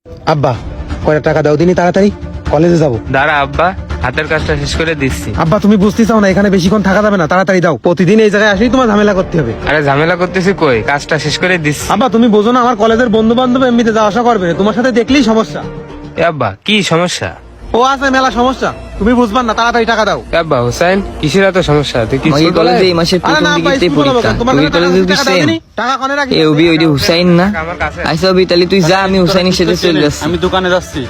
আব্বা কয়টা টাকা দাও দিনই তাড়াতাড়ি কলেজে যাবো। দাঁড়া আব্বা, হাতের কাজটা শেষ করে দিচ্ছি। আব্বা তুমি বুঝতে চাও না, এখানে বেশিক্ষণ থাকা যাবে না, তাড়াতাড়ি দাও। প্রতিদিন এই জায়গায় আসলেই তোমার ঝামেলা করতে হবে। আরে ঝামেলা করতেছি কই, কাজটা শেষ করে দিচ্ছি। আব্বা তুমি বোঝো না, আমার কলেজের বন্ধু বান্ধব এমনিতে যাওয়া আসা করবে না, তোমার সাথে দেখলেই সমস্যা। এ আব্বা কি সমস্যা? ও আছে মেলা সমস্যা, তুমি বুঝবা না, তাড়াতাড়ি টাকা দাও। এ আব্বা হুসাইন, কিসের এত সমস্যা? তুই কি আমাদের ছোট কলেজে ভাই? এই মাসের আরে প্রথম না আব্বা, দিকেই স্কুল বলো পরীক্ষা। কেন? তোমার তুই কাছে টাকা কলেজে টাকা দাও সেম দিনই, টাকা কনে রাখি। এ অবি ওইটা হুসাইন না? আমার কাছে। আচ্ছা অবি তাহলে তুই যা, আমি হুসাইনের সাথে চলে যাচ্ছি। আমি দোকানে যাচ্ছি।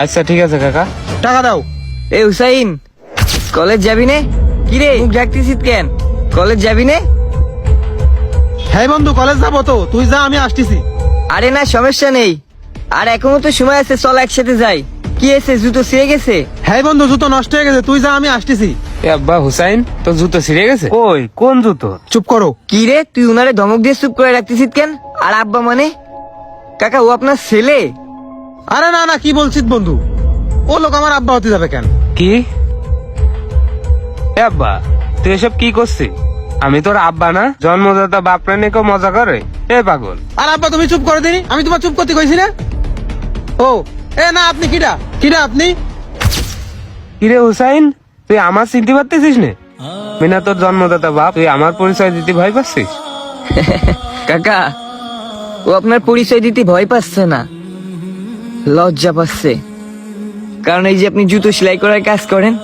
আচ্ছা ঠিক আছে কাকা। টাকা দাও। এ হুসাইন, কলেজ যাবি নে? কি রে মুখ ঢাকতেছিস কেন? কলেজ যাবি নে? হ্যাঁ বন্ধু কলেজ যাবো তো, তুই যা আমি আসতেছি। আরে না সমস্যা নেই, আর এখনো তো সময় আছে, চল একসাথে যাই। কি এসে জুতো ছিঁড়ে গেছে? হ্যাঁ বন্ধু জুতো নষ্ট হয়ে গেছে, তুই যা আমি আসতেছি। এ আব্বা হুসাইন, তোর জুতো ছিঁড়ে গেছে? কই, কোন জুতো? চুপ করো। কি রে তুই উনারে ধমক দিয়ে চুপ করে রাখতেছিস কেন? আর আব্বা মানে? কাকা ও আপনার ছেলে? আরে না না, কি বলছিস বন্ধু, ও লোক আমার আব্বা হতে যাবে কেন? কি? এ আব্বা তুই এসব কি করছিস? আমি তোর আব্বা না? জন্মদাতা বাপ না নিয়ে কেউ মজা করে? এ পাগল। আর আব্বা তুমি চুপ করে দিনি, আমি তোমার চুপ করতে কইছি না? ও এ না, আপনি কিডা কিডা আপনি? কিরে হুসাইন, তুই আমার চিনতে পারতেছিস না? বিনা তোর জন্মদাতা বাপ, তুই আমার পরিচয় দিতে ভয় পাচ্ছিস? কাকা ও আপনার পরিচয় দিতে ভয় পাচ্ছে না, লজ্জা পাচ্ছে। কারণ এই যে আপনি জুতো সেলাই করার কাজ করেন,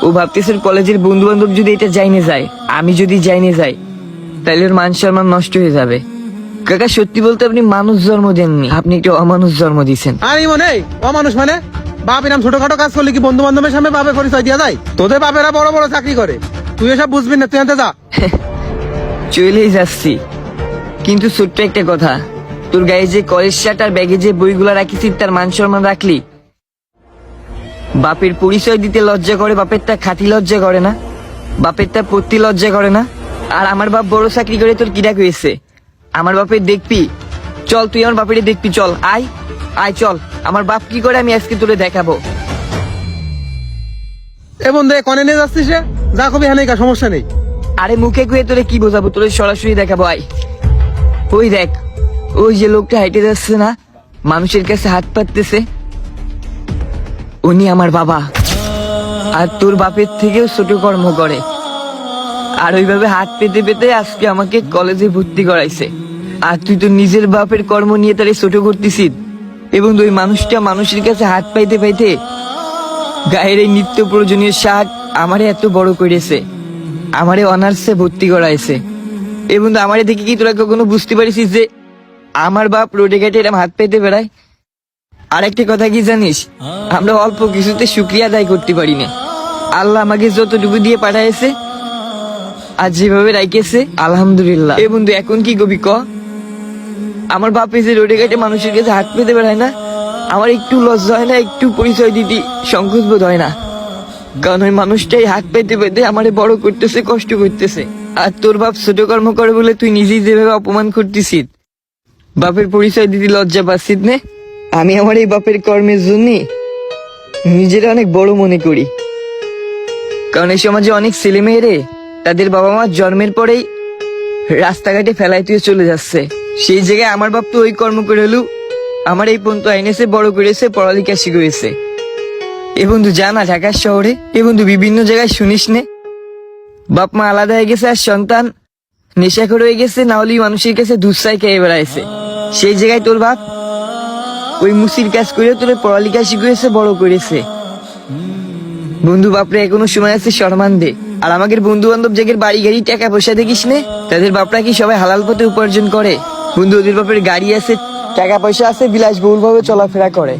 ও ভাবতেছে কলেজের বন্ধু বান্ধব যদি এটা জাইনে যায়, আমি যদি জাইনে যাই, তাহলে ওর মান সম্মান নষ্ট হয়ে যাবে। কাকা সত্যি বলতে আপনি মানুষ জন্ম দেননি, আপনি একটা অমানুষ জন্ম দিয়েছেন। আর এই মনে অমানুষ মানে? বাপ এরম ছোটখাটো কাজ করলে কি বন্ধু বান্ধবের সামনে বাপের পরিচয় দেওয়া যায়? তোদের বাপেরা বড় বড় চাকরি করে, তুই এসব বুঝবি না, তুই আনতে যা। চলেই যাচ্ছি, কিন্তু ছোট্ট একটা কথা, তোর গায়ে যে কলেজ শার্ট আর ব্যাগে যে বইগুলা রাখিস, তার মান সম্মান রাখলি? বাপের পরিচয় দিতে লজ্জা করে, বাপের তা খাতি লজ্জা করে না, বাপের তা পত্তি লজ্জা করে না? আর আমার বাপ বড় চাকরি করে, তোর কিডা হয়েছে? আমার বাপের দেখবি? চল তুই আমার বাপের দেখবি, চল আয় আয় চল, আমার বাপ কি করে আমি আজকে তোরে দেখাবো। এ বন্ধু এ কনে নিয়ে যাচ্ছিস রে? যা কবি হ্যাঁ সমস্যা নেই। আরে মুখে কুয়ে তোরে কি বোঝাবো, তোরে সরাসরি দেখাবো, আয়। ওই দেখ, ওই যে লোকটা হাইটে যাচ্ছে না, মানুষের কাছে হাত পাততেছে, উনি আমার বাবা। আর তোর বাপের থেকেও ছোট কর্ম করে, আর ওইভাবে হাত পেতে পেতে আজকে আমাকে কলেজে ভর্তি করাইছে। আর তুই তো নিজের বাপের কর্ম নিয়ে তারে ছোট করতেছিস। এবং ওই মানুষটা মানুষের কাছে হাত পাইতে পাইতে গায়ের এই নিত্য প্রয়োজনীয় শার্ট আমারে এত বড় করেছে, আমারে অনার্সে ভর্তি করাইছে। এবং আমারে দেখে কি তোরা কখনো বুঝতে পারিস যে আমার বাপ রোডে ঘাটে এরম হাত পাইতে বেড়ায়? আর একটা কথা কি জানিস, আমরা অল্প কিছুতে শুকরিয়া আদায় করতে পারি না। আল্লাহ আমাকে যতটুকু দিয়ে পাঠাইছে আর যেভাবে রাইখেছে, আলহামদুলিল্লাহ। এ বন্ধু এখন কি কবি ক? আমার বাপে যে রোডে ঘাটে মানুষের কাছে হাত পেতে বেড়ায় না, আমার একটু লজ্জা হয় না, একটু পরিচয় দিতে সংকোচ বোধ হয় না? কারণ ওই মানুষটাই হাত পেতে পেতে আমারে বড় করতেছে, কষ্ট করতেছে। আর তোর বাপ ছোট কর্ম করে বলে তুই নিজেই যেভাবে অপমান করতেছিস, বাপের পরিচয় দিতে লজ্জা পাচ্ছিস নে? আমি আমার এই বাপের কর্মের জন্য নিজেরা অনেক বড় মনে করি। কারণ এই সমাজে অনেক ছেলে মেয়েরে তাদের বাবা মা জন্মের পরেই রাস্তাঘাটে ফেলাই তুই চলে যাচ্ছে। সেই জায়গায় আমার বাপ তো ওই কর্ম করে হলেও আমার এই পর্যন্ত আইনেছে, বড় করেছে, পড়ালেখা শিখিয়েছে। এ বন্ধু জানা ঢাকার শহরে এ বন্ধু বিভিন্ন জায়গায় শুনিস নে, বাপ মা আলাদা হয়ে গেছে আর সন্তান নেশাখোর হয়ে গেছে, না হলেই মানুষের কাছে দুঃসাই খেয়ে বেড়াইছে। সেই জায়গায় তোর বাপ ওই মুসির কাজ করে তোর পড়ালেখা শিখিয়েছে, বড় করেছে। বন্ধু বাপরে এখনো সময় আছে, সম্মান দে। আর আমাদের বন্ধু বান্ধব জায়গার বাড়ি গাড়ি টাকা পয়সা দেখিস নে, তাদের বাপরা কি সবাই হালাল পথে উপার্জন করে? বন্ধু ওদের বাপের গাড়ি আছে, টাকা পয়সা আছে, বিলাসবহুল ভাবে চলাফেরা করে।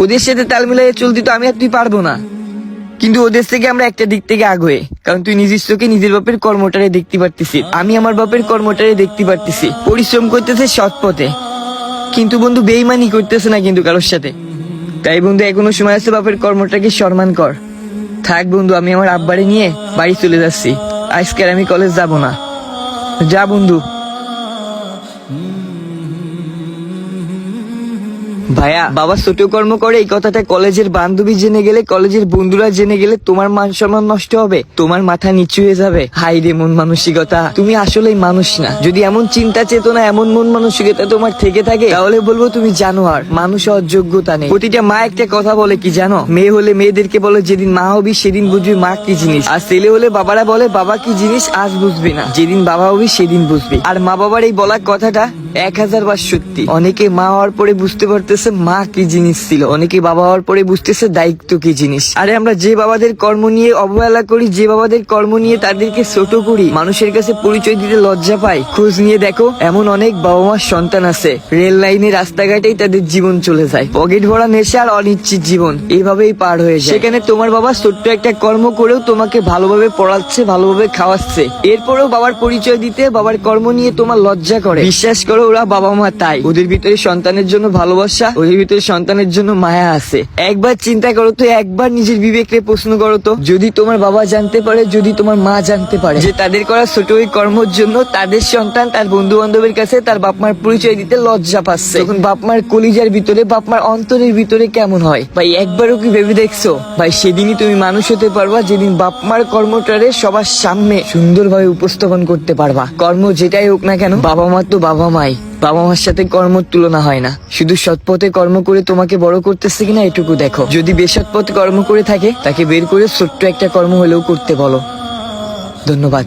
ওদের সাথে তাল মিলিয়ে চলতে তো আমি আর তুই পারবো না, কিন্তু ওদের থেকে আমরা একটা দিক থেকে আগে। কারণ তুই নিজের চোখে নিজের বাপের কর্মটারে দেখতে পারতেছিস, আমি আমার বাপের কর্মটারে দেখতে পারতেছি। পরিশ্রম করতেছে সৎ পথে, কিন্তু বন্ধু বেইমানি করতেছে না কিন্তু কারোর সাথে। তাই বন্ধু এখনো সময় আছে, বাপের কর্মটাকে সম্মান কর। থাক বন্ধু, আমি আমার আব্বারে নিয়ে বাড়ি চলে যাচ্ছি, আজকে আর আমি কলেজ যাব না। যা বন্ধু। ভাইয়া, বাবা ছোট কর্ম করে এই কথাটা কলেজের বান্ধবী জেনে গেলে, কলেজের বন্ধুরা জেনে গেলে তোমার মান সম্মান নষ্ট হবে, তোমার মাথা নিচু হয়ে যাবে। হাই রে মন মানসিকতা, তুমি আসলেই মানুষ না। যদি এমন চিন্তা চেতনা, এমন মন মানসিকতা তোমার থেকে থাকে, তাহলে বলবো তুমি জানোয়ার, মানুষ হওয়ার যোগ্যতা নেই। প্রতিটা মা একটা কথা বলে কি জানো? মেয়ে হলে মেয়েদেরকে বলে যেদিন মা হবি সেদিন বুঝবি মা কি জিনিস, আর ছেলে হলে বাবারা বলে বাবা কি জিনিস আজ বুঝবি না, যেদিন বাবা হবি সেদিন বুঝবি। আর মা বাবার এই বলা কথাটা 1000 বার সত্যি। অনেকে মা হওয়ার পরে বুঝতে পারতেছে মা কি জিনিস ছিল, অনেকে বাবা হওয়ার পরে বুঝতেছে দায়িত্ব কি জিনিস। আরে আমরা যে বাবাদের কর্ম নিয়ে অবহেলা করি, যে বাবাদের কর্ম নিয়ে তাদেরকে ছোট করি, মানুষের কাছে পরিচয় দিতে লজ্জা পাই, খোঁজ নিয়ে দেখো এমন অনেক বাবা মার সন্তান আছে রেল লাইনে রাস্তাঘাটেই তাদের জীবন চলে যায়, পকেট ভরা নেশা আর অনিশ্চিত জীবন এইভাবেই পার হয়ে যায়। সেখানে তোমার বাবা ছোট্ট একটা কর্ম করেও তোমাকে ভালোভাবে পড়াচ্ছে, ভালোভাবে খাওয়াচ্ছে, এরপরেও বাবার পরিচয় দিতে, বাবার কর্ম নিয়ে তোমার লজ্জা করে। বিশ্বাস করো ওরা বাবা মা তাই, ওদের ভিতরে সন্তানের জন্য ভালোবাসা, ওদের ভিতরে সন্তানের জন্য মায়া আছে। একবার চিন্তা করো তো, একবার নিজের বিবেককে প্রশ্ন করো তো, যদি তোমার বাবা জানতে পারে, যদি তোমার মা জানতে পারে যে তাদের করা ছোট ওই কর্মের জন্য তাদের সন্তান তার বন্ধু বান্ধবের কাছে তার বাপ মার পরিচয় দিতে লজ্জা পাচ্ছে, তখন বাপ মার কলিজার ভিতরে, বাপ মার অন্তরের ভিতরে কেমন হয় ভাই? একবারও কি ভেবে দেখছো ভাই? সেদিনই তুমি মানুষ হতে পারবা যেদিন বাপ মার কর্মটারে সবার সামনে সুন্দরভাবে উপস্থাপন করতে পারবা। কর্ম যেটাই হোক না কেন, বাবা মা তো বাবা মাই, বাবা মার সাথে কর্ম তুলনা হয় না। শুধু সৎ পথে কর্ম করে তোমাকে বড় করতেছে কিনা এটুকু দেখো। যদি বেসৎ পথে কর্ম করে থাকে তাকে বের করে ছোট্ট একটা কর্ম হলেও করতে বলো। ধন্যবাদ।